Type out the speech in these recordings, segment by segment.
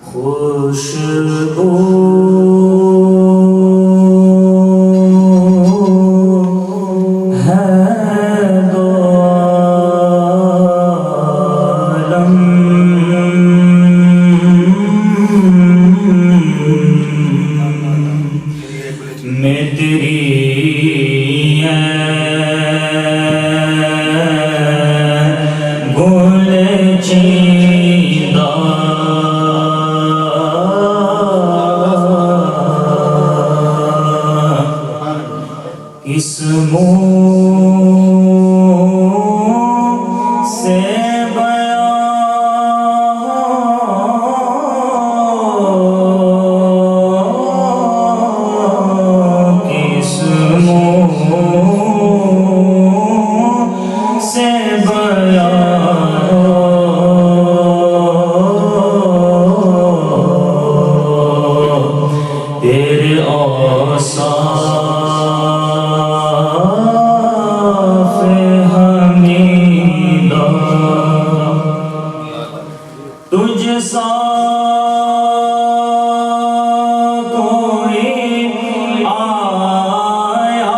خوشبو ہے دو عالم، میں تیری اس منہ سے بیان، کس منہ سے بیان، تیرے اوصاف حمیدہ تجھ سا کوئی آیا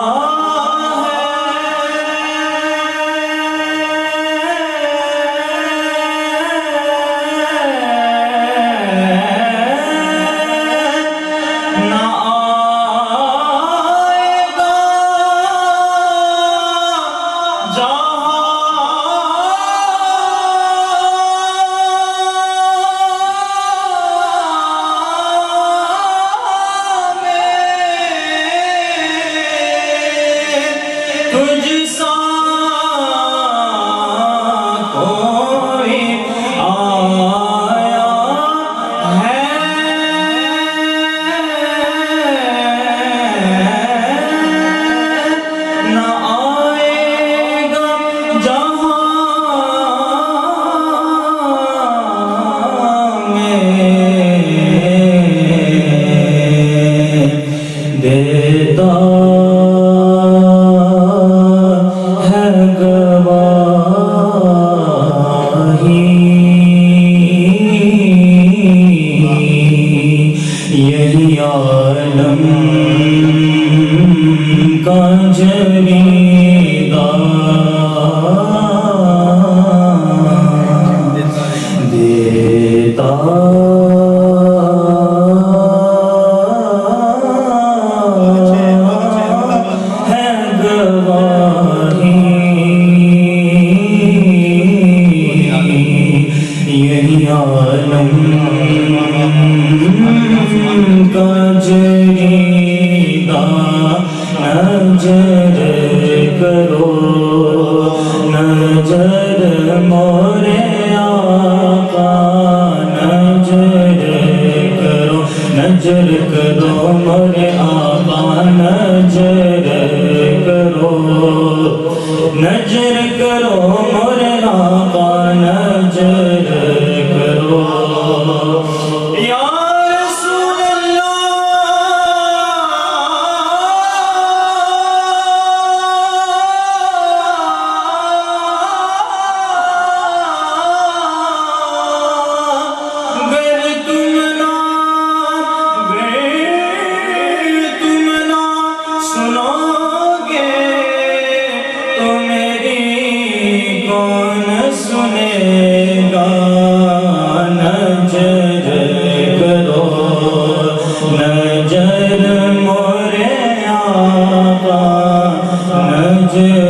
ہے نہ دیتا ہے گواہی یہی عالم کا جریدہ دیتا یہی عالم کا جریدہ، نظر کرو نظر مورے آقا، نظر کرو مورے آقا، نظر کرو مورے آقا، نظر کرو یا رسول اللہ، گر تم نہ سنو گے تو میری کون سنے گا، نظر کرو نظر مورے آقا، نظر